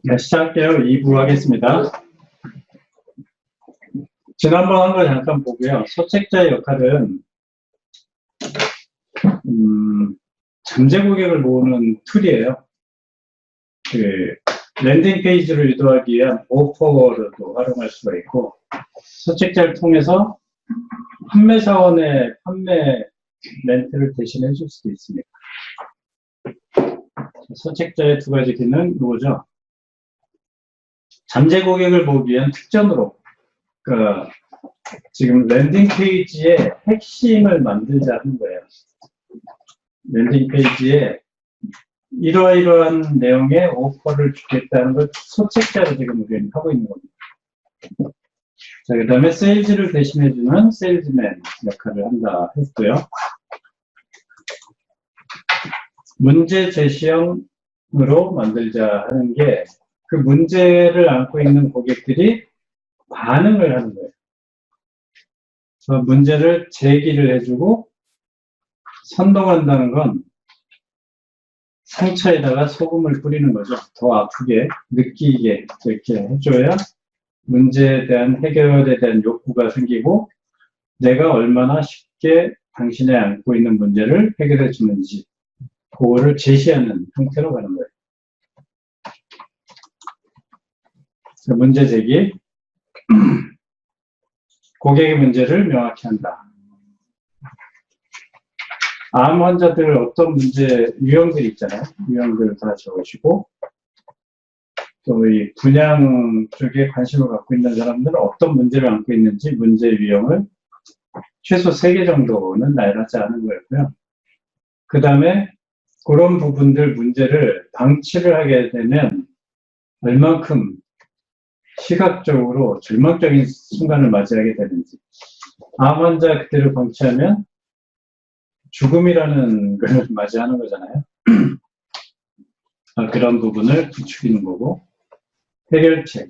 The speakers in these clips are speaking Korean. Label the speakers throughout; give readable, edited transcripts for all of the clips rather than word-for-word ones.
Speaker 1: 네, 시작할게요. 2부 하겠습니다. 지난번 한 거 잠깐 보고요. 소책자의 역할은 잠재 고객을 모으는 툴이에요. 그 랜딩 페이지를 유도하기 위한 오퍼로도 활용할 수가 있고, 소책자를 통해서 판매 사원의 판매 멘트를 대신해 줄 수도 있습니다. 소책자의 두 가지 기능 이거죠. 잠재 고객을 모으기 위한 특전으로, 지금 랜딩 페이지의 핵심을 만들자 하는 거예요. 랜딩 페이지에 이러이러한 내용의 오퍼를 주겠다는 걸 소책자로 지금 우리는 하고 있는 겁니다. 자, 그 다음에 세일즈를 대신해주는 세일즈맨 역할을 한다 했고요. 문제 제시형으로 만들자 하는 게 그 문제를 안고 있는 고객들이 반응을 하는 거예요. 그래서 문제를 제기를 해주고 선동한다는 건 상처에다가 소금을 뿌리는 거죠. 더 아프게 느끼게 이렇게 해줘야 문제에 대한 해결에 대한 욕구가 생기고 내가 얼마나 쉽게 당신이 안고 있는 문제를 해결해 주는지 그거를 제시하는 형태로 가는 거예요. 문제 제기, 고객의 문제를 명확히 한다. 암 환자들 어떤 문제, 유형들 있잖아요. 유형들 다 적으시고, 또 이 분양 쪽에 관심을 갖고 있는 사람들은 어떤 문제를 안고 있는지 문제 유형을 최소 3개 정도는 나열하지 않은 거였고요. 그 다음에 그런 부분들 문제를 방치를 하게 되면 얼만큼 시각적으로 절망적인 순간을 맞이하게 되는지. 암 환자 그대로 방치하면 죽음이라는 걸 맞이하는 거잖아요. 그런 부분을 부추기는 거고, 해결책.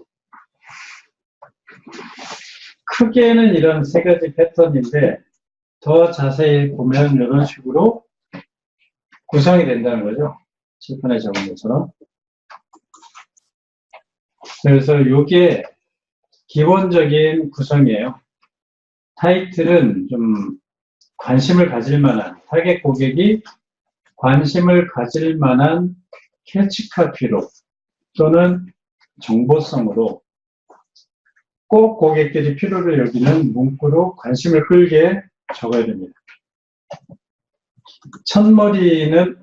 Speaker 1: 크게는 이런 3가지 패턴인데, 더 자세히 보면 이런 식으로 구성이 된다는 거죠. 칠판에 적은 것처럼. 그래서 이게 기본적인 구성이에요. 타이틀은 좀 관심을 가질 만한, 타겟 고객이 관심을 가질 만한 캐치카피로 또는 정보성으로 꼭 고객들이 필요를 여기는 문구로 관심을 끌게 적어야 됩니다. 첫머리는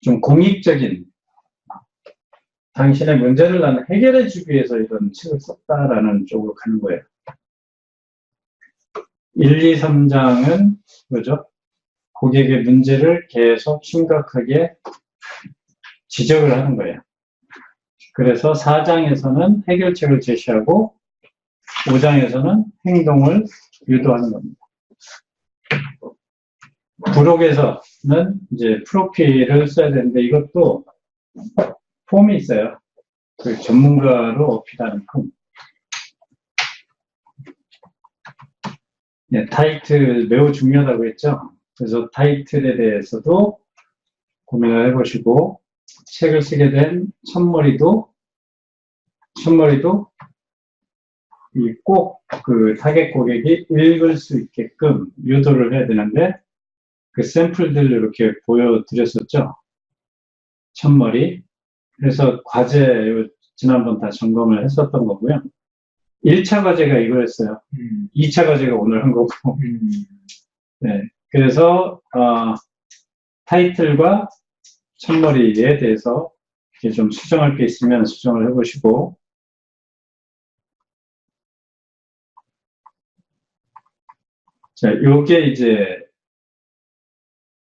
Speaker 1: 좀 공익적인 당신의 문제를 나는 해결해 주기 위해서 이런 책을 썼다라는 쪽으로 가는 거예요. 1, 2, 3장은 뭐죠? 고객의 문제를 계속 심각하게 지적을 하는 거예요. 그래서 4장에서는 해결책을 제시하고 5장에서는 행동을 유도하는 겁니다. 부록에서는 이제 프로필을 써야 되는데 이것도 폼이 있어요. 그 전문가로 어필하는 폼. 네, 타이틀 매우 중요하다고 했죠. 그래서 타이틀에 대해서도 고민을 해보시고 책을 쓰게 된 첫머리도 꼭 그 타겟 고객이 읽을 수 있게끔 유도를 해야 되는데 그 샘플들을 이렇게 보여드렸었죠. 첫머리. 그래서 과제 지난번 다 점검을 했었던 거고요. 1차 과제가 이거였어요. 2차 과제가 오늘 한 거고. 네. 그래서 타이틀과 첫머리에 대해서 이렇게 좀 수정할 게 있으면 수정을 해보시고 자, 요게 이제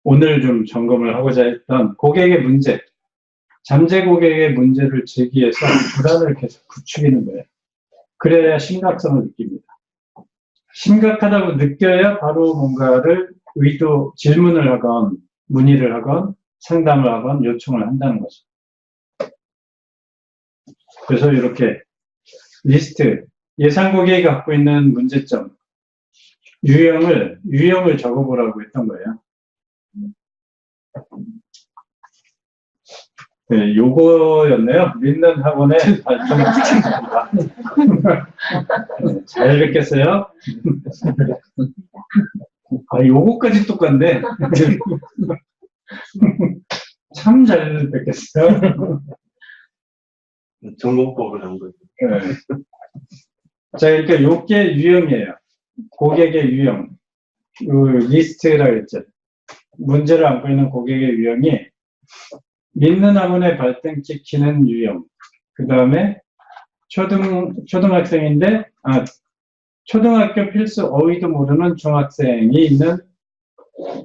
Speaker 1: 오늘 좀 점검을 하고자 했던 고객의 문제, 잠재 고객의 문제를 제기해서 불안을 계속 부추기는 거예요. 그래야 심각성을 느낍니다. 심각하다고 느껴야 바로 뭔가를 질문을 하건 문의를 하건 상담을 하건 요청을 한다는 거죠. 그래서 이렇게 리스트, 예상 고객이 갖고 있는 문제점, 유형을 적어보라고 했던 거예요. 네, 요거였네요. 믿는 학원의 발전 특징입니다. 네, 잘 뵙겠어요. 아, 요거까지 똑같네. 참 잘 뵙겠어요.
Speaker 2: 전공법을 한 거죠.
Speaker 1: 네. 자, 그러니까 요게 유형이에요. 고객의 유형. 그 리스트라고 했죠. 문제를 안고 있는 고객의 유형이 믿는 학원의 발등 찍히는 유형. 그 다음에 초등학생인데, 초등학교 필수 어휘도 모르는 중학생이 있는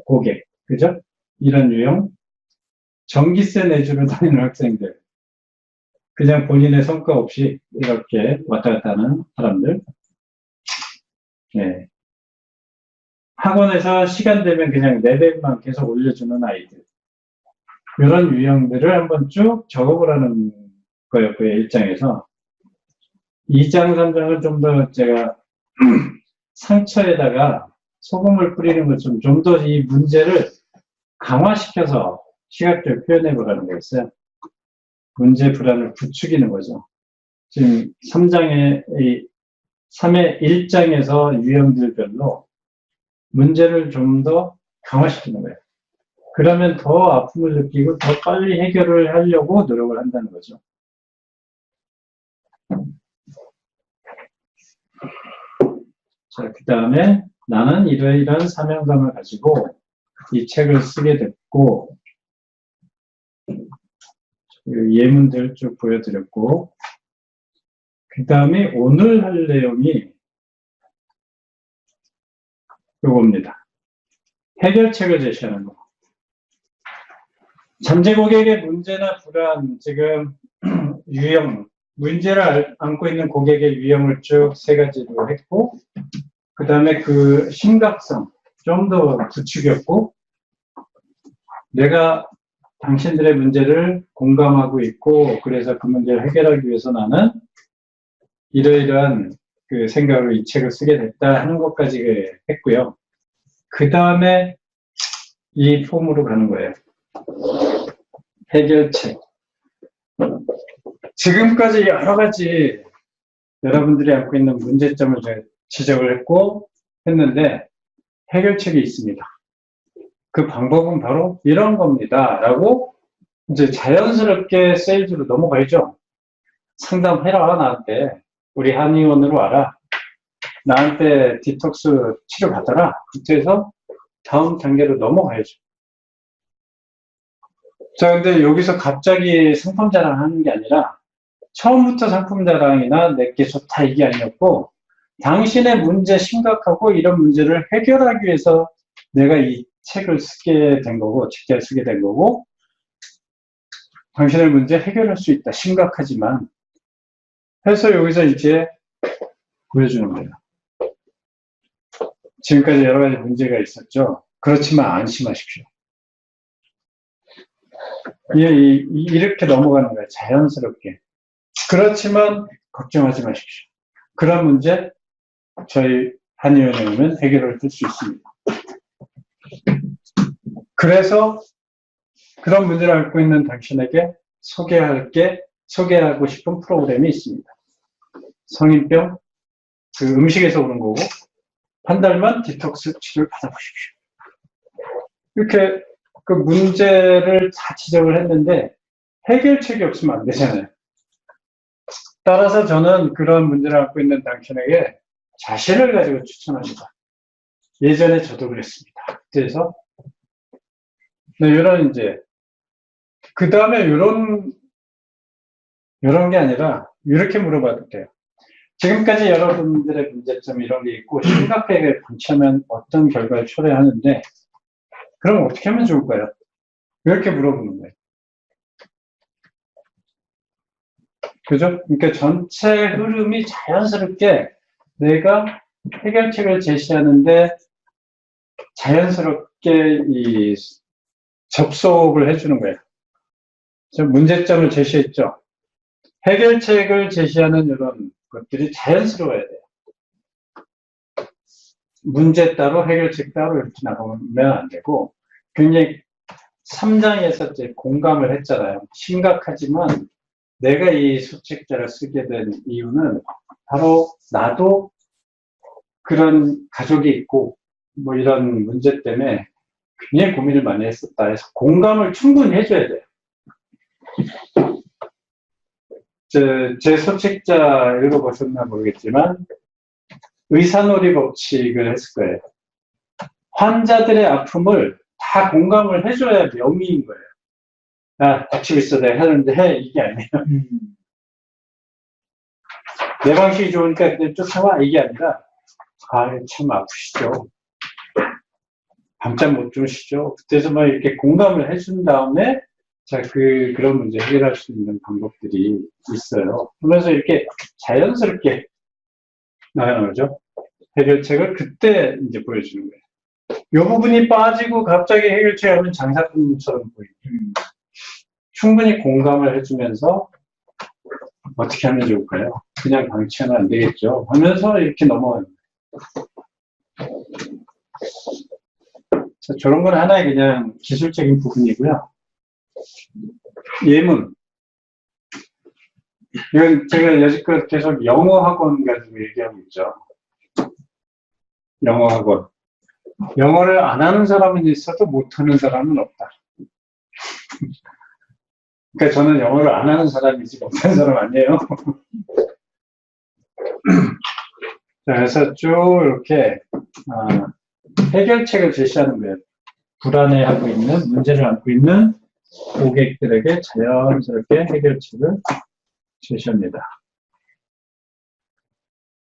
Speaker 1: 고객. 그죠? 이런 유형. 전기세 내주를 다니는 학생들. 그냥 본인의 성과 없이 이렇게 왔다 갔다 하는 사람들. 네. 학원에서 시간 되면 그냥 레벨만 계속 올려주는 아이들. 이런 유형들을 한번 쭉 적어보라는 거였고요, 1장에서. 2장, 3장은 좀 더 제가 상처에다가 소금을 뿌리는 것처럼 좀 더 이 문제를 강화시켜서 시각적으로 표현해보라는 거였어요. 문제 불안을 부추기는 거죠. 지금 3장의, 3의 1장에서 유형들별로 문제를 좀 더 강화시키는 거예요. 그러면 더 아픔을 느끼고 더 빨리 해결을 하려고 노력을 한다는 거죠. 자, 그 다음에 나는 이러이러한 사명감을 가지고 이 책을 쓰게 됐고, 예문들 쭉 보여드렸고, 그 다음에 오늘 할 내용이 요겁니다. 해결책을 제시하는 거. 잠재 고객의 문제나 불안, 지금 유형, 문제를 안고 있는 고객의 유형을 쭉 세 가지로 했고, 그 다음에 그 심각성 좀 더 부추겼고, 내가 당신들의 문제를 공감하고 있고, 그래서 그 문제를 해결하기 위해서 나는 이러이러한 그 생각으로 이 책을 쓰게 됐다 하는 것까지 했고요. 그 다음에 이 폼으로 가는 거예요. 해결책. 지금까지 여러 가지 여러분들이 안고 있는 문제점을 지적을 했고 했는데 해결책이 있습니다. 그 방법은 바로 이런 겁니다. 라고 이제 자연스럽게 세일즈로 넘어가야죠. 상담해라, 나한테. 우리 한의원으로 와라. 나한테 디톡스 치료 받아라. 그렇게 해서 다음 단계로 넘어가야죠. 자, 근데 여기서 갑자기 상품 자랑하는 게 아니라 처음부터 상품 자랑이나 내게 좋다 이게 아니었고 당신의 문제 심각하고 이런 문제를 해결하기 위해서 내가 이 책을 쓰게 된 거고 책자를 쓰게 된 거고 당신의 문제 해결할 수 있다. 심각하지만 해서 여기서 이제 보여주는 거예요. 지금까지 여러 가지 문제가 있었죠. 그렇지만 안심하십시오. 이렇게 넘어가는 거예요. 자연스럽게. 그렇지만 걱정하지 마십시오. 그런 문제 저희 한의원에 오면 해결을 할 수 있습니다. 그래서 그런 문제를 앓고 있는 당신에게 소개하고 싶은 프로그램이 있습니다. 성인병, 그 음식에서 오는 거고 한 달만 디톡스 치료를 받아보십시오. 이렇게 그 문제를 다 지적을 했는데 해결책이 없으면 안 되잖아요. 따라서 저는 그런 문제를 앓고 있는 당신에게 자신을 가지고 추천합니다. 예전에 저도 그랬습니다. 그래서 이런 이제 그 다음에 이런 게 아니라 이렇게 물어봐도 돼요. 지금까지 여러분들의 문제점 이런 게 있고 심각하게 방치하면 어떤 결과를 초래하는데 그럼 어떻게 하면 좋을까요? 이렇게 물어보는 거예요. 그죠? 그러니까 전체 흐름이 자연스럽게 내가 해결책을 제시하는데 자연스럽게 이 접속을 해주는 거예요. 문제점을 제시했죠. 해결책을 제시하는 이런 것들이 자연스러워야 돼요. 문제 따로 해결책 따로 이렇게 나가면 안 되고 굉장히 3장에서 이제 공감을 했잖아요. 심각하지만 내가 이 소책자를 쓰게 된 이유는 바로 나도 그런 가족이 있고 뭐 이런 문제 때문에 굉장히 고민을 많이 했었다 해서 공감을 충분히 해줘야 돼요. 제 소책자 읽어보셨나 모르겠지만 의사놀이 법칙을 했을 거예요. 환자들의 아픔을 다 공감을 해줘야 명의인 거예요. 야, 다치고 있어. 내가 하는데 해. 이게 아니에요. 내 방식이 좋으니까 그냥 쫓아와. 이게 아니라, 아, 참 아프시죠. 밤잠 못 주무시죠. 그때서 막 이렇게 공감을 해준 다음에, 자, 그런 문제 해결할 수 있는 방법들이 있어요. 그러면서 이렇게 자연스럽게 나가는 거죠. 해결책을 그때 이제 보여주는 거예요. 이 부분이 빠지고 갑자기 해결책 하면 장사꾼처럼 보이고, 충분히 공감을 해주면서 어떻게 하면 좋을까요? 그냥 방치하면 안 되겠죠. 하면서 이렇게 넘어가는 거예요. 자, 저런 건 하나의 그냥 기술적인 부분이고요. 예문. 이건 제가 여지껏 계속 영어 학원 가지고 얘기하고 있죠. 영어 학원. 영어를 안 하는 사람은 있어도 못하는 사람은 없다. 그러니까 저는 영어를 안 하는 사람이지 못하는 사람 아니에요. 자, 그래서 쭉 이렇게 해결책을 제시하는 거예요. 불안해하고 있는, 문제를 안고 있는 고객들에게 자연스럽게 해결책을 제시합니다.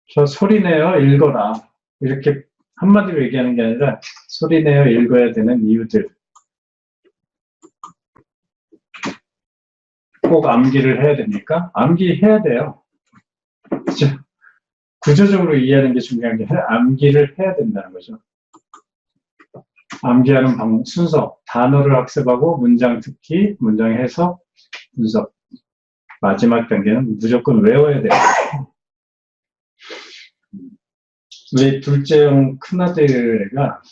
Speaker 1: 저 소리내어 읽어라. 이렇게 한마디로 얘기하는 게 아니라 소리내어 읽어야 되는 이유들. 꼭 암기를 해야 됩니까? 암기해야 돼요. 그죠? 구조적으로 이해하는 게 중요한 게 암기를 해야 된다는 거죠. 암기하는 순서, 단어를 학습하고 문장 듣기, 문장 해석, 분석. 마지막 단계는 무조건 외워야 돼요. 우리 둘째 형 큰아들가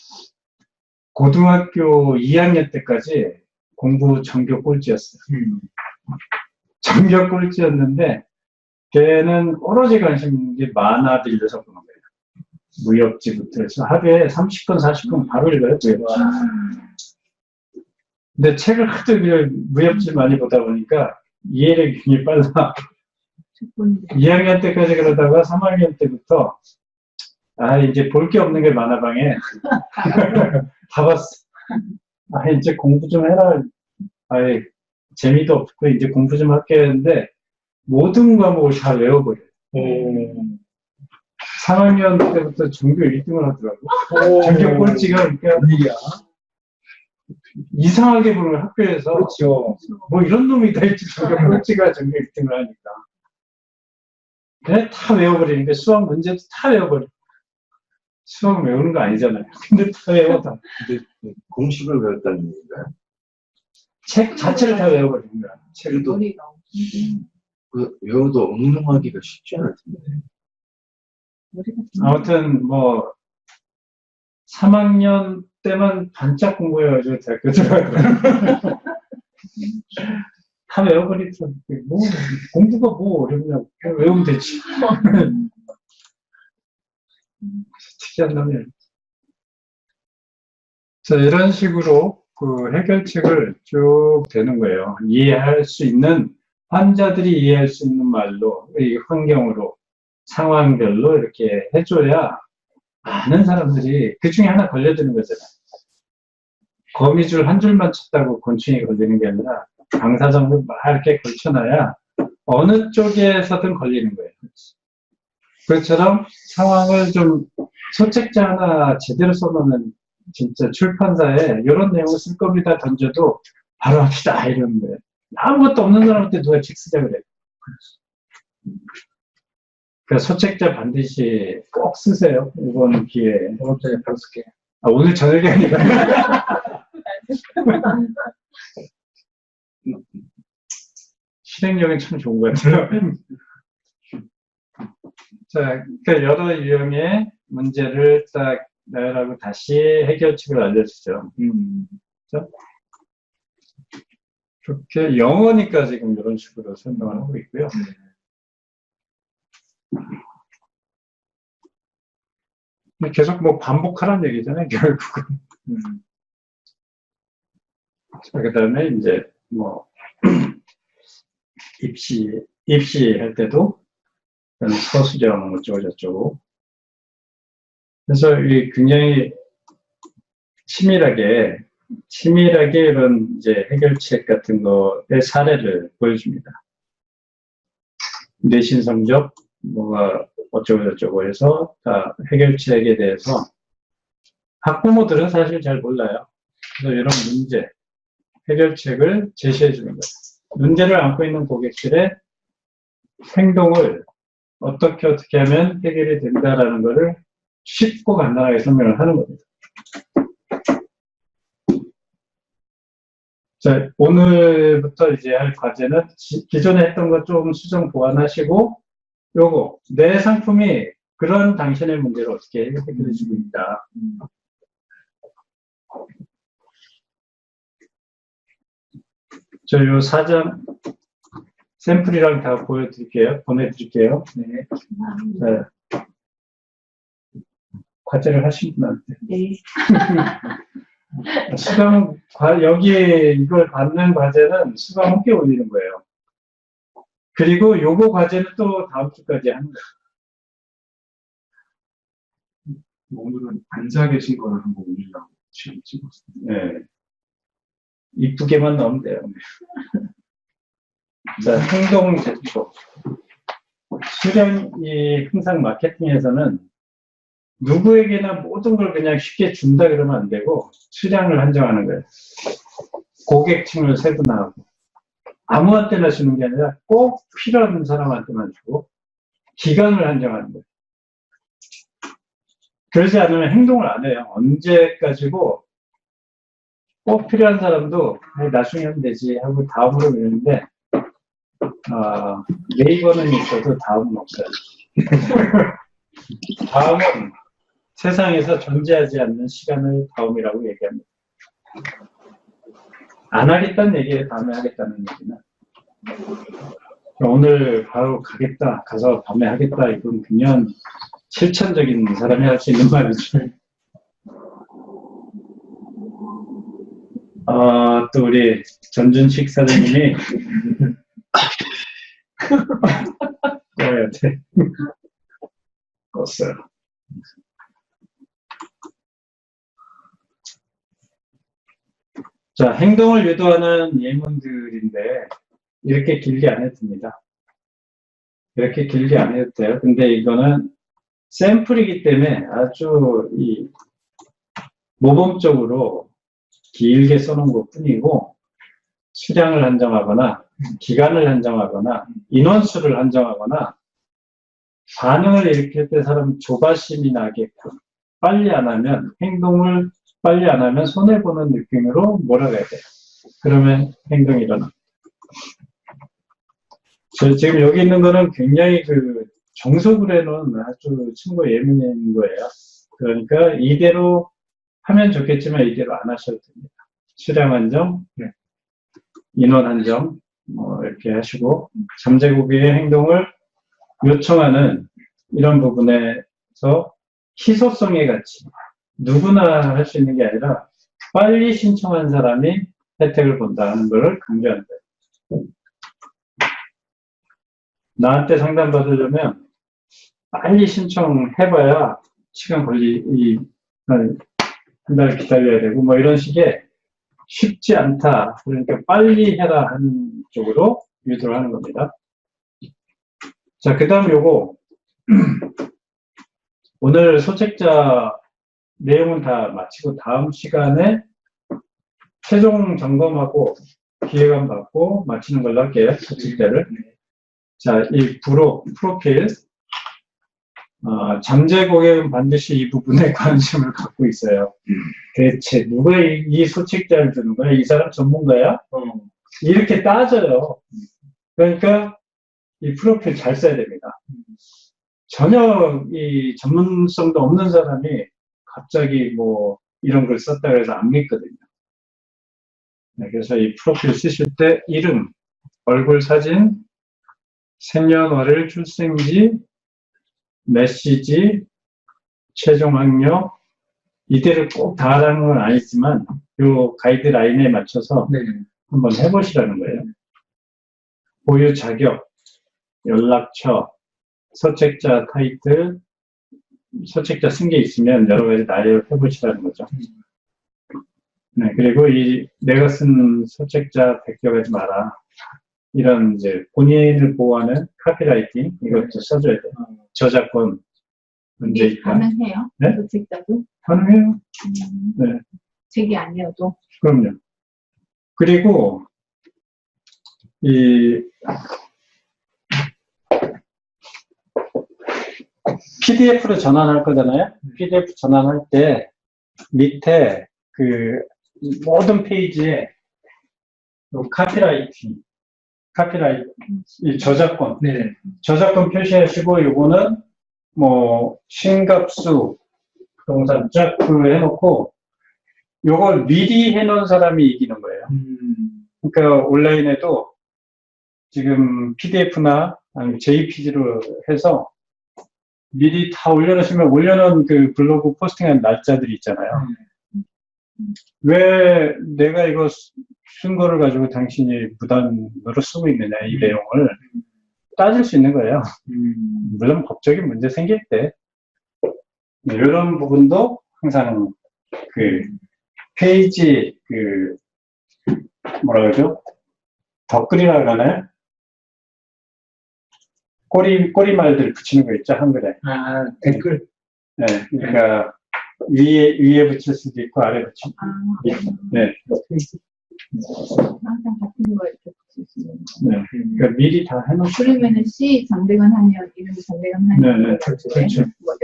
Speaker 1: 고등학교 2학년 때까지 공부 전교 꼴찌였어요. 전교 꼴찌였는데 걔는 오로지 관심 있는 게 만화 빌려서 보는 거예요. 무협지부터 해서 하루에 30분, 40분 바로 읽어요. 근데 책을 하도 무협지 많이 보다 보니까 이해력이 굉장히 빨라. 2학년 때까지 그러다가 3학년 때부터 이제 볼 게 없는 게 만화방에 다 봤어. 이제 공부 좀 해라. 재미도 없고 이제 공부 좀 할게 했는데 모든 과목을 다 외워버려요. 3학년 때부터 전교 1등을 하더라고. 전교 꼴찌가 그러니까 이상하게 보는 학교에서 그렇죠. 뭐 이런 놈이 다 있지. 전교 꼴찌가 전교 1등을 하니까 그냥 다 외워버리니까 수학 문제도 다 외워버려. 수학은 외우는 거 아니잖아요. 근데 다 외워 다.
Speaker 2: 근데 공식을 외웠다는 얘기인가요?
Speaker 1: 책 자체를 다 외워버리는 거야.
Speaker 2: 책도 외워도 응용하기가 쉽지 않을 텐데.
Speaker 1: 아무튼 뭐 3학년 때만 반짝 공부해가지고 대학교 들어가더라고요. 다 외워버리죠. 뭐 공부가 뭐 어렵냐고 외우면 되지. 특이한 놈이에요. 자, 이런 식으로 그 해결책을 쭉 되는 거예요. 이해할 수 있는, 환자들이 이해할 수 있는 말로, 이 환경으로, 상황별로 이렇게 해줘야 많은 사람들이 그 중에 하나 걸려드는 거잖아요. 거미줄 한 줄만 쳤다고 곤충이 걸리는 게 아니라 방사선을 막 이렇게 걸쳐놔야 어느 쪽에서든 걸리는 거예요. 그것처럼 상황을 좀 소책자 하나 제대로 써놓으면 진짜 출판사에 이런 내용을 쓸 겁니다 던져도 바로 합시다 이러는 거예요. 아무것도 없는 사람한테 누가 책 쓰자 그래. 그러니까 소책자 반드시 꼭 쓰세요. 이번 기회에. 오늘 저녁 5개. 오늘 저녁이 아니라. 실행력은 참 좋은 것 같아요. 자, 그러니까 여러 유형의 문제를 딱 나열하고 다시 해결책을 알려주죠. 그렇죠? 그렇게 영어니까 지금 이런 식으로 설명을 하고 있고요. 계속 뭐 반복하라는 얘기잖아요, 결국은. 자, 그 다음에 이제 뭐, 입시할 때도 서술형 어쩌고저쩌고. 그래서 이 굉장히 치밀하게 이런 이제 해결책 같은 거의 사례를 보여줍니다. 내신 성적, 뭐가 어쩌고저쩌고 해서 다 해결책에 대해서 학부모들은 사실 잘 몰라요. 그래서 이런 문제, 해결책을 제시해 주는 거예요. 문제를 안고 있는 고객들의 행동을 어떻게 하면 해결이 된다라는 것을 쉽고 간단하게 설명을 하는 겁니다. 자, 오늘부터 이제 할 과제는 기존에 했던 것 좀 수정 보완하시고, 요거, 내 상품이 그런 당신의 문제를 어떻게 해결해 주고 있다. 저 요 4장 샘플이랑 다 보내드릴게요. 네. 네. 과제를 하신 분한테.
Speaker 3: 네.
Speaker 1: 여기에 이걸 받는 과제는 수강 후기에 올리는 거예요. 그리고 요거 과제는 또 다음 주까지 하는 거예요.
Speaker 4: 오늘은 앉아 계신 거를 한번 올리려고 지금 찍었어요.
Speaker 1: 네. 이쁘게만 넣으면 돼요. 자, 행동 제초. 수량이 항상 마케팅에서는 누구에게나 모든 걸 그냥 쉽게 준다 그러면 안 되고 수량을 한정하는 거예요. 고객층을 세분화하고 아무한테나 주는 게 아니라 꼭 필요한 사람한테만 주고 기간을 한정하는 거예요. 그러지 않으면 행동을 안 해요. 언제까지고 꼭 필요한 사람도 나중에 하면 되지 하고 다음으로 미루는데 네이버는 있어도 다음은 없어요. 다음은 세상에서 존재하지 않는 시간을 다음이라고 얘기합니다. 안 하겠다는 얘기예요. 다음에 하겠다는 얘기는. 오늘 바로 가겠다, 가서 밤에 하겠다, 이건 그냥 실천적인 사람이 할 수 있는 말이죠. 또 우리 전준식 사장님이 꺼야 돼. 껐어요. 자, 행동을 유도하는 예문들인데 이렇게 길게 안 해도 됩니다. 이렇게 길게 안 해도 돼요. 근데 이거는 샘플이기 때문에 아주 모범적으로 길게 써놓은 것 뿐이고 수량을 한정하거나 기간을 한정하거나 인원수를 한정하거나 반응을 일으킬 때 사람 조바심이 나게끔 빨리 안 하면 행동을 빨리 안 하면 손해보는 느낌으로 몰아가야 돼요. 그러면 행동이 일어나. 지금 여기 있는 거는 굉장히 정석으로 해놓은 아주 참고 예민한 거예요. 그러니까 이대로 하면 좋겠지만 이대로 안 하셔도 됩니다. 수량 한정, 인원 한정, 이렇게 하시고, 잠재고객의 행동을 요청하는 이런 부분에서 희소성의 가치, 누구나 할 수 있는 게 아니라 빨리 신청한 사람이 혜택을 본다는 걸 강조하는 거예요. 나한테 상담 받으려면 빨리 신청해봐야 시간 한 달 기다려야 되고 뭐 이런 식의 쉽지 않다. 그러니까 빨리 해라 하는 쪽으로 유도를 하는 겁니다. 자, 그 다음 요거 오늘 소책자 내용은 다 마치고 다음 시간에 최종 점검하고 기획안 받고 마치는 걸로 할게요. 소책자를. 자, 이 프로필 잠재 고객은 반드시 이 부분에 관심을 갖고 있어요. 대체 누가 이 소책자를 주는 거야? 이 사람 전문가야? 이렇게 따져요. 그러니까 이 프로필 잘 써야 됩니다. 전혀 이 전문성도 없는 사람이 갑자기 뭐 이런 걸 썼다 그래서 안 믿거든요. 네, 그래서 이 프로필 쓰실 때 이름, 얼굴 사진, 생년월일, 출생지, 메시지, 최종 학력, 이대로 꼭 다 하라는 건 아니지만 요 가이드라인에 맞춰서
Speaker 3: 네.
Speaker 1: 한번 해보시라는 거예요. 보유 자격, 연락처, 서책자 타이틀, 서책자 쓴 게 있으면 여러 가지 나열을 해보시라는 거죠. 네, 그리고 이 내가 쓴 서책자 베껴가지 마라. 이런 이제 본인을 보호하는 카피라이팅 이것도 써줘야 돼요. 저작권 문제
Speaker 5: 이게
Speaker 1: 있다.
Speaker 5: 가능해요?
Speaker 1: 네?
Speaker 5: 도책자도?
Speaker 1: 가능해요. 네.
Speaker 5: 책이 아니어도.
Speaker 1: 그럼요. 그리고 이 PDF로 전환할 거잖아요. PDF 전환할 때 밑에 그 모든 페이지에 이 저작권,
Speaker 3: 네.
Speaker 1: 저작권 표시하시고 요거는 뭐 신갑수 부동산 쫙 해놓고 요걸 미리 해놓은 사람이 이기는 거예요. 그러니까 온라인에도 지금 PDF나 아니면 JPG로 해서 미리 다 올려놓으시면 올려놓은 그 블로그 포스팅한 날짜들이 있잖아요. 왜 내가 이거 쓴 거를 가지고 당신이 무단으로 쓰고 있느냐, 이 내용을 따질 수 있는 거예요. 물론 법적인 문제 생길 때. 네, 이런 부분도 항상 그 페이지 그 뭐라 그러죠? 덧글이라고 하나요? 꼬리말들 붙이는 거 있죠, 한글에.
Speaker 3: 아, 댓글.
Speaker 1: 네, 그러니까 위에 붙일 수도 있고 아래 붙일 수도 있고. 네.
Speaker 5: 항상 같은 거 이렇게 붙일 수 있는 거.
Speaker 1: 네. 그러니까 미리 다 해놓고.
Speaker 5: 그러면은 C 장대건 한의원 이름이 장대건 한의원.
Speaker 1: 네, 그렇죠.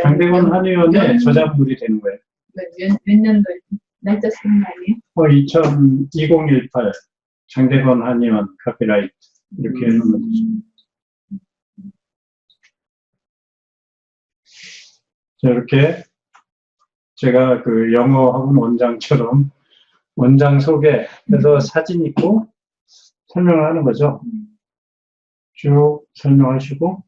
Speaker 1: 장대건 한의원의 저작물이 되는 거예요.
Speaker 5: 몇 년도 날짜 쓰는 거 아니에요?
Speaker 1: 2018 장대건 한의원 카피라이트 이렇게 해놓은 거죠. 자, 이렇게 제가 그 영어 학원 원장처럼 원장 소개해서 사진 있고 설명을 하는 거죠. 쭉 설명하시고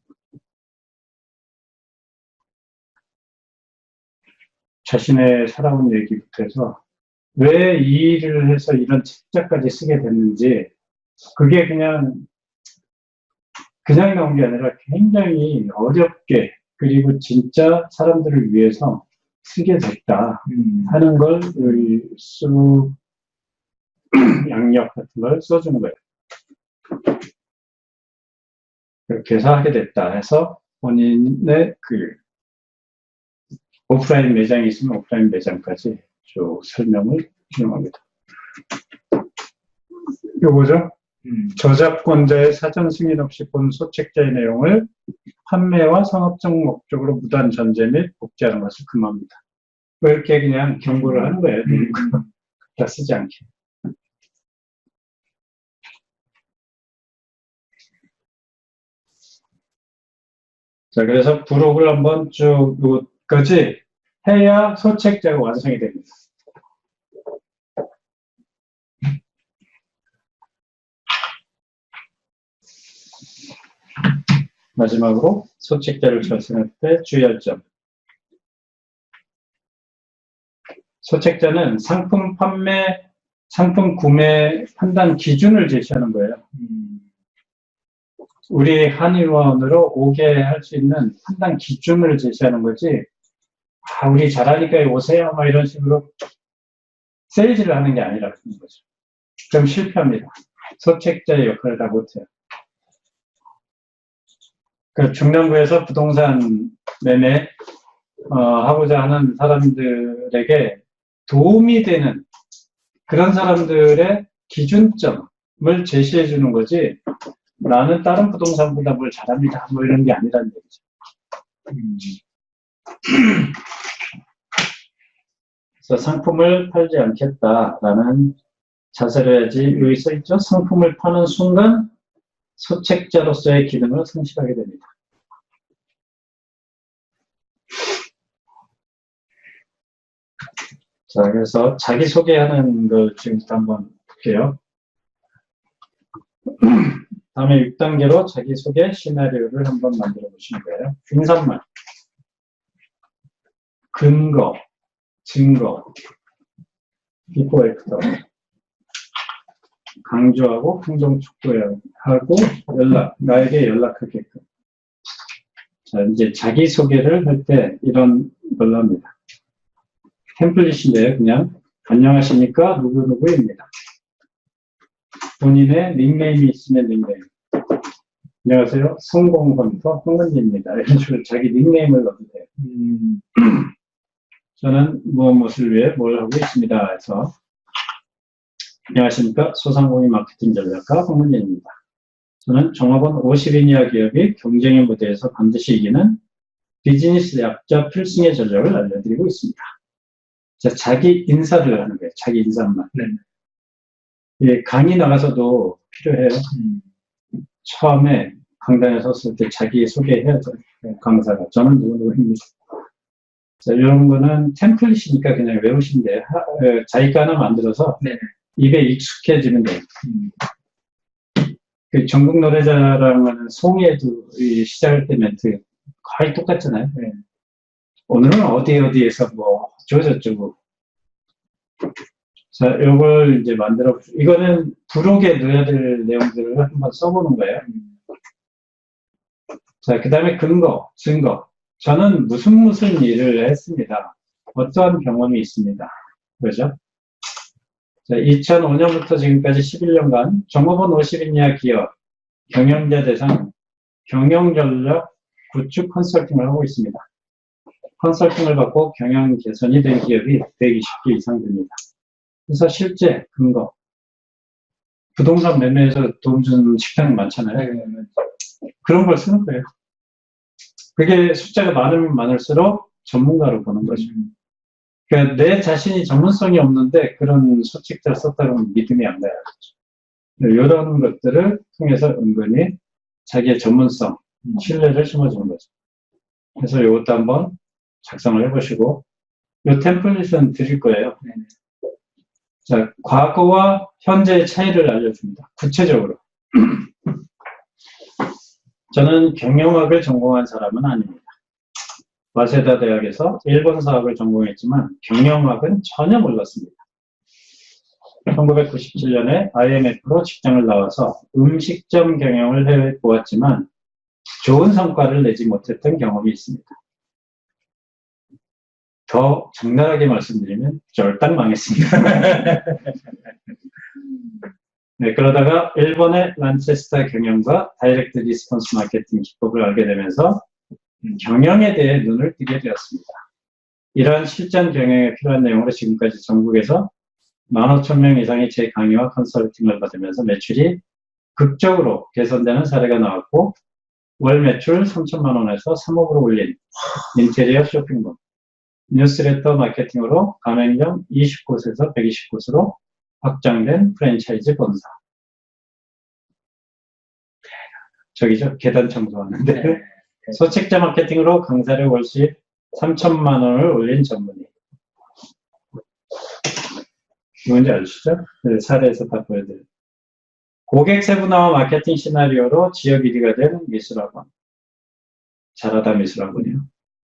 Speaker 1: 자신의 살아온 얘기부터 해서 왜 이 일을 해서 이런 책자까지 쓰게 됐는지 그게 그냥 나온 게 아니라 굉장히 어렵게 그리고 진짜 사람들을 위해서 쓰게 됐다 하는 걸 우리 양력 같은 걸 써주는 거예요. 그렇게 해서 하게 됐다 해서 본인의 그 오프라인 매장이 있으면 오프라인 매장까지 쭉 설명을 주는 겁니다. 요거죠? 저작권자의 사전 승인 없이 본 소책자의 내용을 판매와 상업적 목적으로 무단 전제 및 복제하는 것을 금합니다. 이렇게 그냥 경고를 하는 거예요. 다 쓰지 않게. 자, 그래서 부록을 한번 쭉 요까지 해야 소책자가 완성이 됩니다. 마지막으로 소책자를 작성할 때 주의할 점. 소책자는 상품 구매 판단 기준을 제시하는 거예요. 우리 한의원으로 오게 할 수 있는 판단 기준을 제시하는 거지, 우리 잘하니까 오세요, 막 이런 식으로 세일즈를 하는 게 아니라는 거죠. 그럼 실패합니다. 소책자의 역할을 다 못해요. 그 중랑구에서 부동산 매매 하고자 하는 사람들에게 도움이 되는 그런 사람들의 기준점을 제시해 주는 거지, 나는 다른 부동산보다 뭘 잘합니다 뭐 이런 게 아니라는 얘기죠. 그래서 상품을 팔지 않겠다라는 자세를 해야지. 여기 써있죠? 상품을 파는 순간 소책자로서의 기능을 상실하게 됩니다. 자, 그래서 자기소개하는 걸 지금부터 한번 볼게요. 다음에 6단계로 자기소개 시나리오를 한번 만들어 보시는 거예요. 인사말, 근거, 증거, 비포 애프터, 강조하고 행동 촉구하고 연락, 나에게 연락하게끔. 자, 이제 자기소개를 할 때 이런 걸로 합니다. 템플릿인데 그냥 안녕하십니까 누구누구입니다. 본인의 닉네임이 있으면 닉네임. 안녕하세요. 성공헌터 황문지입니다. 이런 식으로 자기 닉네임을 넣어도 돼요. 저는 무엇을 위해 뭘 하고 있습니다. 해서 안녕하십니까. 소상공인 마케팅 전략가 황문지입니다. 저는 종합원 50인 이하 기업이 경쟁의 무대에서 반드시 이기는 비즈니스 약자 필승의 전략을 알려드리고 있습니다. 자, 자기 인사를 하는 거예요. 자기 인사만.
Speaker 4: 네.
Speaker 1: 예, 강의 나가서도 필요해요. 처음에 강단에 섰을 때 자기 소개해야죠. 강사가. 저는 누구누구입니다. 자, 이런 거는 템플릿이니까 그냥 외우시면 돼요. 자기 거 하나 만들어서
Speaker 4: 네.
Speaker 1: 입에 익숙해지면 돼요. 그 전국 노래자랑은 송이에도 시작할 때 멘트 거의 똑같잖아요. 네. 오늘은 어디에서 뭐 저쩌고. 자, 요걸 이제 만들어, 이거는 부록에 넣어야 될 내용들을 한번 써보는 거예요. 자, 그 다음에 근거, 증거. 저는 무슨 일을 했습니다. 어떠한 경험이 있습니다. 그죠? 자, 2005년부터 지금까지 11년간 종업원 50인 이하 기업 경영자 대상 경영전략 구축 컨설팅을 하고 있습니다. 컨설팅을 받고 경영 개선이 된 기업이 120개 이상 됩니다. 그래서 실제 근거, 부동산 매매에서 돈 주는 식당이 많잖아요. 그런 걸 쓰는 거예요. 그게 숫자가 많으면 많을수록 전문가로 보는 거죠. 그러니까 내 자신이 전문성이 없는데 그런 수칙자를 썼다는 믿음이 안 가요. 이런 것들을 통해서 은근히 자기의 전문성, 신뢰를 심어주는 거죠. 그래서 이것도 한번 작성을 해보시고, 이 템플릿은 드릴 거예요. 자, 과거와 현재의 차이를 알려줍니다. 구체적으로. 저는 경영학을 전공한 사람은 아닙니다. 와세다 대학에서 일본사학을 전공했지만 경영학은 전혀 몰랐습니다. 1997년에 IMF로 직장을 나와서 음식점 경영을 해보았지만 좋은 성과를 내지 못했던 경험이 있습니다. 더 적나라하게 말씀드리면 쫄딱 망했습니다. 네, 그러다가 일본의 란체스타 경영과 다이렉트 리스폰스 마케팅 기법을 알게 되면서 경영에 대해 눈을 뜨게 되었습니다. 이러한 실전 경영에 필요한 내용으로 지금까지 전국에서 15,000명 이상이 제 강의와 컨설팅을 받으면서 매출이 극적으로 개선되는 사례가 나왔고 월 매출 3천만 원에서 3억으로 올린 인테리어 쇼핑몰, 뉴스레터 마케팅으로 가맹점 20곳에서 120곳으로 확장된 프랜차이즈 본사. 저기죠. 계단 청소하는데. 소책자 마케팅으로 강사를 월수입 3천만 원을 올린 전문의. 뭔지 아시죠? 네, 사례에서 다 보여드려요. 고객 세분화와 마케팅 시나리오로 지역 1위가 된 미술학원. 잘하다 미술학원이요.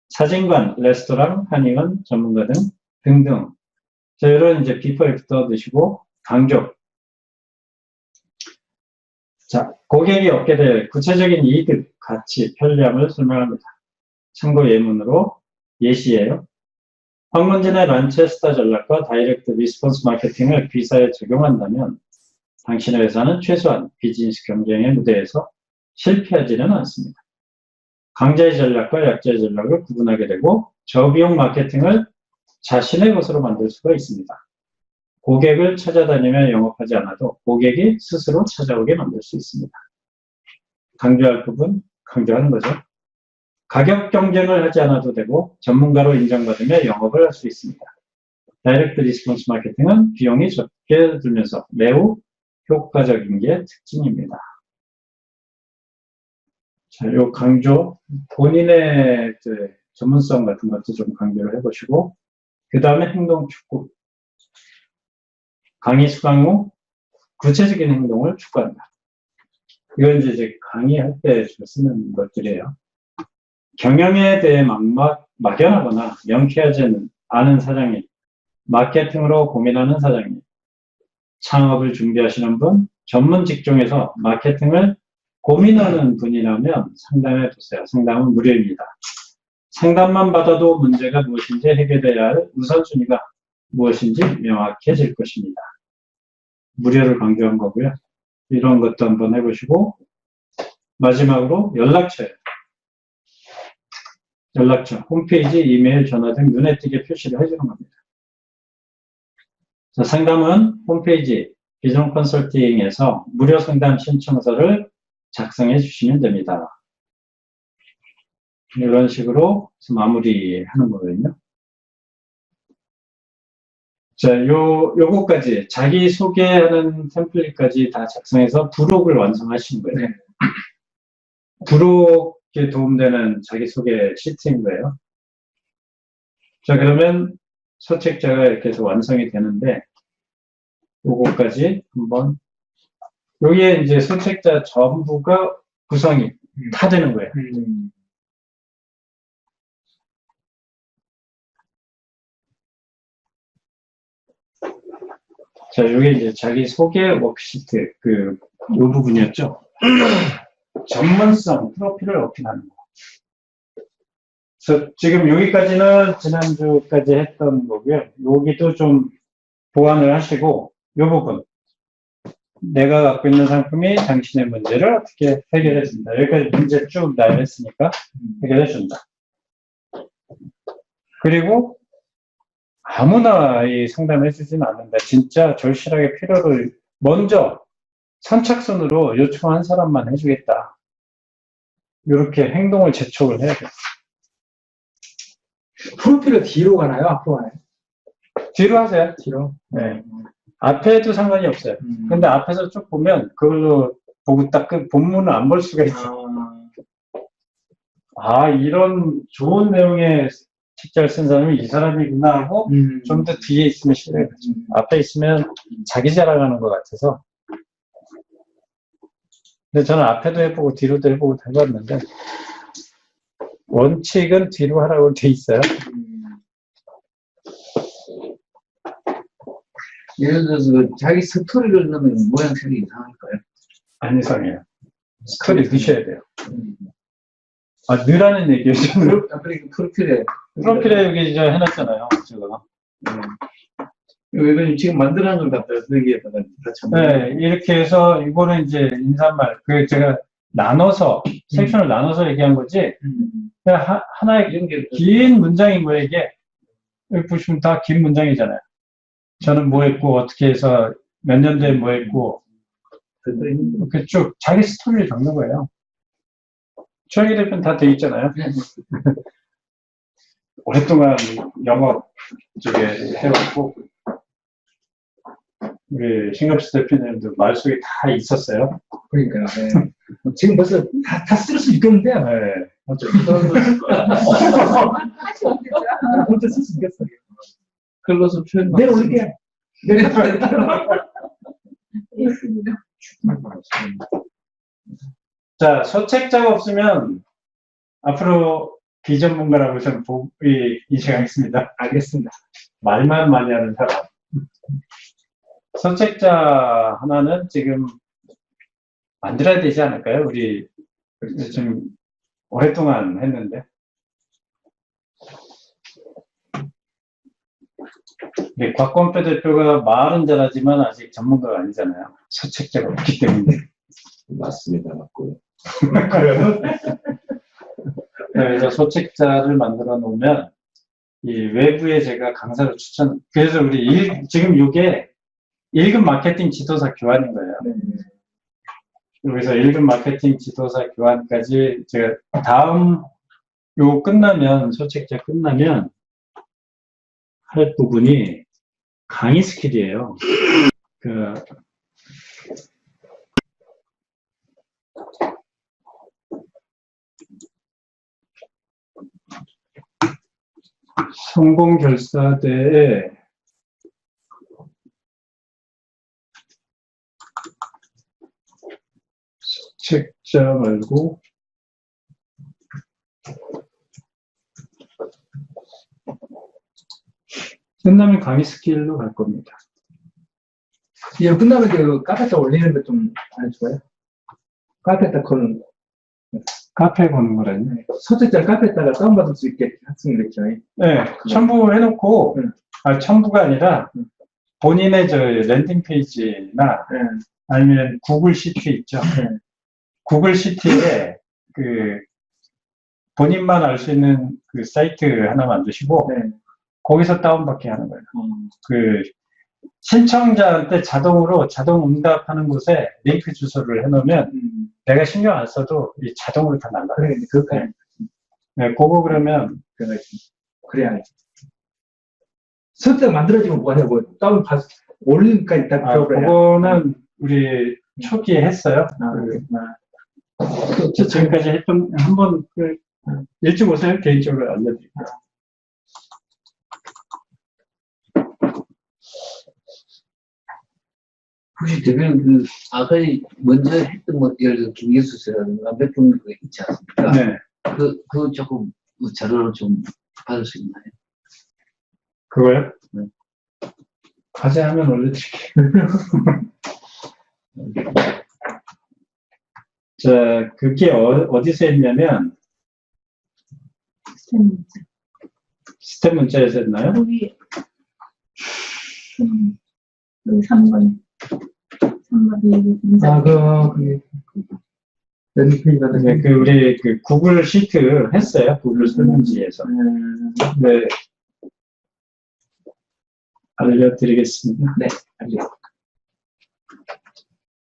Speaker 1: 사진관, 레스토랑, 한의원, 전문가 등등. 자, 이런 이제 비포 애프터 드시고, 강조. 자, 고객이 얻게 될 구체적인 이득, 가치, 편리함을 설명합니다. 참고 예문으로 예시예요. 황문진의 란체스타 전략과 다이렉트 리스폰스 마케팅을 비사에 적용한다면 당신의 회사는 최소한 비즈니스 경쟁의 무대에서 실패하지는 않습니다. 강자의 전략과 약자의 전략을 구분하게 되고 저비용 마케팅을 자신의 것으로 만들 수가 있습니다. 고객을 찾아다니며 영업하지 않아도 고객이 스스로 찾아오게 만들 수 있습니다. 강조할 부분, 강조하는 거죠. 가격 경쟁을 하지 않아도 되고 전문가로 인정받으며 영업을 할 수 있습니다. 다이렉트 리스폰스 마케팅은 비용이 적게 들면서 매우 효과적인 게 특징입니다. 자, 요 강조, 본인의 전문성 같은 것도 좀 강조를 해보시고, 그 다음에 행동 축구. 강의 수강 후 구체적인 행동을 촉구한다. 이건 이제 강의할 때 주로 쓰는 것들이에요. 경영에 대해 막연하거나 명쾌하지 않은 사장님, 마케팅으로 고민하는 사장님, 창업을 준비하시는 분, 전문 직종에서 마케팅을 고민하는 분이라면 상담해 보세요. 상담은 무료입니다. 상담만 받아도 문제가 무엇인지 해결해야 할 우선순위가 무엇인지 명확해질 것입니다. 무료를 강조한 거고요. 이런 것도 한번 해보시고, 마지막으로 연락처예요. 연락처, 홈페이지, 이메일, 전화 등 눈에 띄게 표시를 해주는 겁니다. 자, 상담은 홈페이지 비전 컨설팅에서 무료 상담 신청서를 작성해 주시면 됩니다. 이런 식으로 마무리하는 거거든요. 자, 요거까지 자기소개하는 템플릿까지 다 작성해서 부록을 완성하신 거예요.
Speaker 3: 네.
Speaker 1: 부록에 도움되는 자기소개 시트인 거예요. 자, 그러면 소책자가 이렇게 해서 완성이 되는데, 요거까지 한번, 여기에 이제 소책자 전부가 구성이 다 되는 거예요. 자, 요게 이제 자기소개 워크시트, 요 부분이었죠. 전문성, 프로필을 어필하는 거. 그래서 지금 여기까지는 지난주까지 했던 거고요. 여기도 좀 보완을 하시고, 요 부분. 내가 갖고 있는 상품이 당신의 문제를 어떻게 해결해 준다. 여기까지 문제 쭉 나열했으니까 해결해 준다. 그리고 아무나 이 상담을 해주지는 않는다. 진짜 절실하게 필요를 먼저 선착순으로 요청한 사람만 해주겠다. 이렇게 행동을 재촉을 해야 돼요.
Speaker 3: 프로필을 뒤로 가나요? 앞으로 가나요?
Speaker 1: 뒤로 하세요.
Speaker 3: 뒤로.
Speaker 1: 네. 앞에도 상관이 없어요. 근데 앞에서 쭉 보면 그걸로 보고 딱 그 본문을 안 볼 수가 있어요. 아, 이런 좋은 내용의 책자를 쓴 사람이 이 사람이구나 하고 좀 더 뒤에 있으면 싫어요. 앞에 있으면 자기 자랑하는 것 같아서. 근데 저는 앞에도 해보고 뒤로도 해보고 다 해봤는데 원칙은 뒤로 하라고 돼 있어요.
Speaker 3: 예를 들어서 자기 스토리를 넣으면 모양새이 이상할까요?
Speaker 1: 안 이상해요. 스토리 넣으셔야 돼요. 아, 넣으라는 얘기죠.
Speaker 3: 그러니까 프로필에
Speaker 1: 프로필에 여기 이제 해놨잖아요. 제가.
Speaker 3: 이건 지금 만들어낸 걸 갖다 여기에다가 같이
Speaker 1: 네, 이렇게 해서 이거는 이제 인사말, 제가 나눠서, 섹션을 나눠서 얘기한 거지, 그냥 하나의 긴 문장인 거예요, 이게. 여기 보시면 다 긴 문장이잖아요. 저는 뭐 했고, 어떻게 해서, 몇 년도에 뭐 했고, 이렇게 쭉 자기 스토리를 적는 거예요. 최영희 대표는 다 돼 있잖아요. 오랫동안 영업 쪽에 해왔고, 우리 신갑수 대표님도 말 속에 다 있었어요.
Speaker 3: 그러니까 네. 지금 벌써 다 쓸 수 있겠는데요.
Speaker 1: 네.
Speaker 3: 먼저 쓸 수 있겠어요.
Speaker 4: 글로서 표현
Speaker 3: 내려올게요.
Speaker 5: 있습니다.
Speaker 1: 자, 소책자가 없으면 앞으로 비전문가라고 저는 인식하겠습니다.
Speaker 3: 알겠습니다.
Speaker 1: 말만 많이 하는 사람. 소책자 하나는 지금 만들어야 되지 않을까요? 우리 지금 오랫동안 했는데. 곽건표 대표가 말은 잘하지만 아직 전문가가 아니잖아요. 소책자가 없기 때문에.
Speaker 2: 맞습니다. 맞고요.
Speaker 1: 그래서 소책자를 만들어 놓으면 이 외부에 제가 강사를 그래서 우리 지금 이게 1급 마케팅 지도사 교환인 거예요. 여기서 1급 마케팅 지도사 교환까지 제가 다음 요 끝나면 소책자 끝나면 할 부분이 강의 스킬이에요. 성공결사대에 책자 말고 끝나면 강의 스킬로 갈 겁니다.
Speaker 3: 이거 끝나면 그 카페에다 올리는 거 좀 안 좋아요? 카페에다 거는
Speaker 1: 카페에 거는 거라니.
Speaker 3: 소책자를 카페에다가 다운받을 수 있게 학생들 있잖아요.
Speaker 1: 네, 첨부해놓고,
Speaker 3: 응.
Speaker 1: 첨부가 아니라
Speaker 3: 응.
Speaker 1: 본인의 저 랜딩 페이지나
Speaker 3: 네.
Speaker 1: 아니면 구글 시트 있죠.
Speaker 3: 네.
Speaker 1: 구글 시트에 그 본인만 알 수 있는 그 사이트 하나 만드시고
Speaker 3: 네.
Speaker 1: 거기서 다운받게 하는 거예요. 그 신청자한테 자동으로 자동 응답하는 곳에 링크 주소를 해놓으면 내가 신경 안 써도 이 자동으로 다 날라가요.
Speaker 3: 그래, 그거
Speaker 1: 네, 그거 그러면
Speaker 3: 그래야 설정 만들어지면 뭐하냐, 뭐 다운받 올리니까 딱 들어버려요.
Speaker 1: 그거는 우리 초기에 했어요. 지금까지 했던 한번 일찍 오세요. 개인적으로 알려드릴게요.
Speaker 3: 혹시 대표님 그 아까 먼저 했던 뭐 예를 들어 김예수라든가 몇 분 그 있지 않습니까?
Speaker 1: 네.
Speaker 3: 그 조금 자료를 좀 받을 수 있나요?
Speaker 1: 그거요?
Speaker 3: 네.
Speaker 1: 과제하면 올려드릴게요. 자, 그게 어디서 했냐면
Speaker 5: 스탠 문자.
Speaker 1: 스텝 문자에서 했나요?
Speaker 5: 여기 3번. 3번 문자.
Speaker 3: 랜딩페이지가
Speaker 1: 네, 우리 그 구글 시트 했어요. 구글 설문지에서. 네. 알려드리겠습니다.
Speaker 3: 네, 알겠습니다.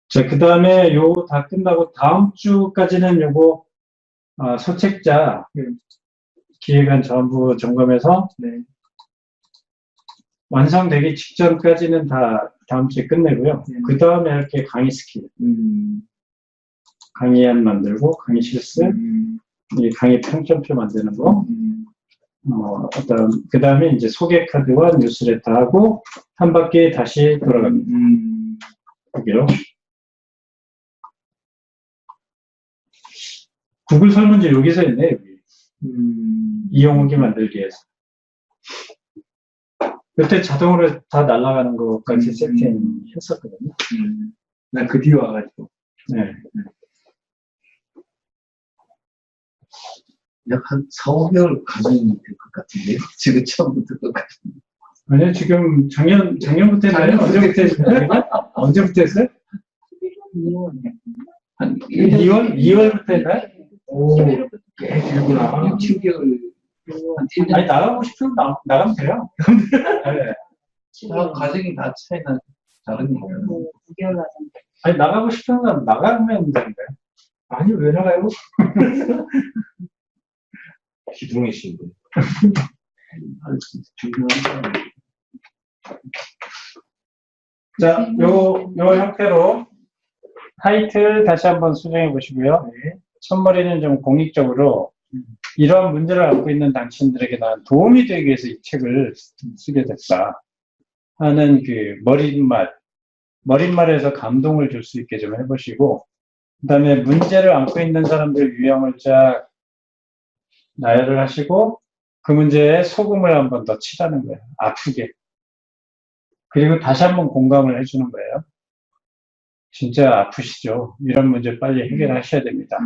Speaker 1: 자, 그 다음에 요거 다 끝나고 다음 주까지는 요거, 소책자 기획안 전부 점검해서
Speaker 3: 네.
Speaker 1: 완성되기 직전까지는 다 다음 주에 끝내고요. 그 다음에 할 게 강의 스킬. 강의안 만들고, 강의 실습, 이 강의 평점표 만드는 거, 그 다음에 이제 소개 카드와 뉴스레터 하고, 한 바퀴 다시 돌아갑니다. 여기로. 구글 설문지 여기서 있네, 여기. 이용후기 만들기 위해서. 그때 자동으로 다 날아가는 것까지 세팅했었거든요.
Speaker 3: 난 그 뒤에 와가지고.
Speaker 1: 네.
Speaker 3: 약 한 4, 5개월 과정이 될 것 같은데요? 지금 처음부터 끝까지.
Speaker 1: 아니요, 지금 작년부터 했나요? 언제부터 했어요? 언제부터 했어요?
Speaker 3: 한
Speaker 1: 2월부터 했나요?
Speaker 3: 오, 꽤 길구나. 6, 7개월.
Speaker 1: 아니, 나가고 싶으면 나가면 돼요. 네.
Speaker 3: 과정이 다 차이가 다르니까.
Speaker 5: 9개월 과정.
Speaker 1: 아니, 나가고 싶으면 나가면 되는데.
Speaker 3: 아니, 왜 나가요?
Speaker 2: 기둥이신 분.
Speaker 1: 자, 요 형태로 타이틀 다시 한번 수정해 보시고요. 첫머리는 좀 공익적으로 이러한 문제를 안고 있는 당신들에게 난 도움이 되기 위해서 이 책을 쓰게 됐다 하는 그 머릿말에서 감동을 줄 수 있게 좀 해보시고, 그 다음에 문제를 안고 있는 사람들 유형을 쫙 나열을 하시고 그 문제에 소금을 한 번 더 칠하는 거예요. 아프게. 그리고 다시 한번 공감을 해주는 거예요. 진짜 아프시죠? 이런 문제 빨리 해결하셔야 됩니다.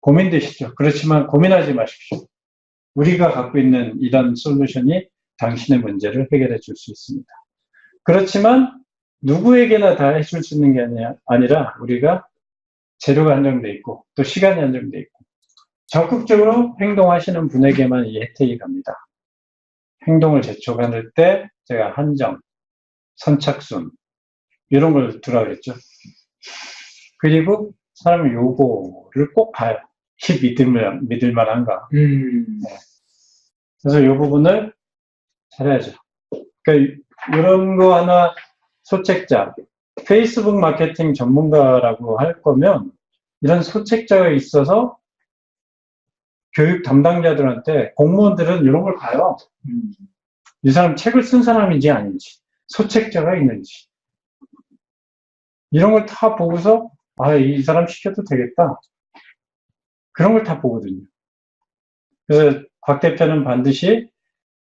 Speaker 1: 고민되시죠? 그렇지만 고민하지 마십시오. 우리가 갖고 있는 이런 솔루션이 당신의 문제를 해결해 줄 수 있습니다. 그렇지만 누구에게나 다 해줄 수 있는 게 아니라 우리가 재료가 한정돼 있고 또 시간이 한정돼 있고 적극적으로 행동하시는 분에게만 이 혜택이 갑니다. 행동을 재촉할 때 제가 한정, 선착순 이런 걸 두라 그랬죠. 그리고 사람은 요거를 꼭 봐요. 믿을만한가. 그래서 이 부분을 잘해야죠. 그러니까 이런 거 하나 소책자, 페이스북 마케팅 전문가라고 할 거면 이런 소책자가 있어서 교육 담당자들한테 공무원들은 이런 걸 봐요. 이 사람 책을 쓴 사람인지 아닌지, 소책자가 있는지 이런 걸 다 보고서 아, 이 사람 시켜도 되겠다. 그런 걸 다 보거든요. 그래서 곽 대표는 반드시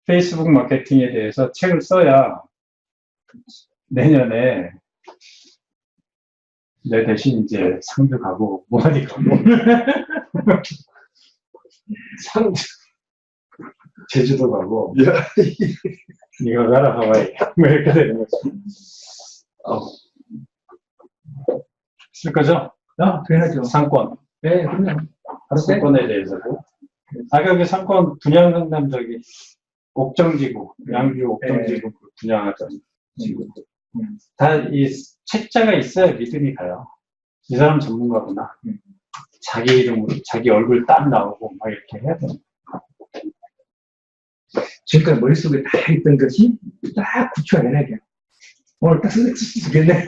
Speaker 1: 페이스북 마케팅에 대해서 책을 써야 내년에 내 대신 이제 상주 가고 모하니 가고 상주 제주도 가고 이거 가라 하와이 뭐 이렇게 되는 거죠. 쓸 거죠?
Speaker 3: 당연하죠.
Speaker 1: 상권.
Speaker 3: 네, 그럼요. 바로 때.
Speaker 1: 상권에 대해서도. 아까 그 상권 분양 상담 저기 옥정지구, 양주 옥정지구 분양하던 친구들. 다 이 책자가 있어야 믿음이 가요. 이 사람 전문가구나. 자기 이름으로, 자기 얼굴 딱 나오고 막 이렇게 해야 돼요.
Speaker 3: 지금까지 머릿속에 다 있던 것이 딱 구체화되네, 이게. 오늘 딱 쓰겠네.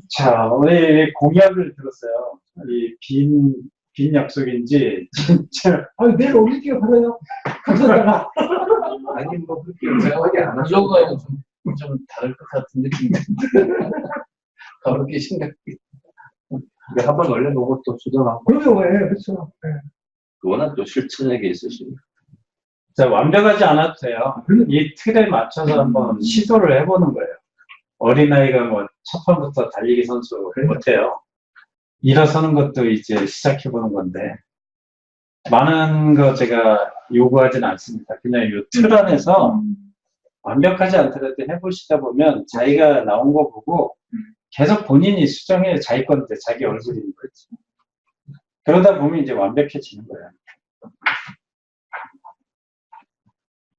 Speaker 1: 자, 오늘 공약을 들었어요. 이 빈 약속인지, 진짜.
Speaker 3: 아니, 내일 올릴게요, 바로요. 감사합니다.
Speaker 2: 아니, 뭐, 그렇게 생각하지 않아.
Speaker 6: 이거하고 좀 다를 것 같은 느낌이 가볍게 생각이.
Speaker 2: 이게 한번 올려놓고 또 수정하고.
Speaker 3: 그럼요, 예, 그렇죠. 예.
Speaker 6: 워낙 또 실천력이 있으시고.
Speaker 1: 자, 완벽하지 않아도 돼요. 이 틀에 맞춰서 한번 시도를 해보는 거예요. 어린아이가 뭐, 첫 판부터 달리기 선수 못해요. 일어서는 것도 이제 시작해보는 건데, 많은 거 제가 요구하진 않습니다. 그냥 이 틀 안에서 완벽하지 않더라도 해보시다 보면 자기가 나온 거 보고 계속 본인이 수정해 자기 건데 자기 얼굴인 거지. 그러다 보면 이제 완벽해지는 거예요.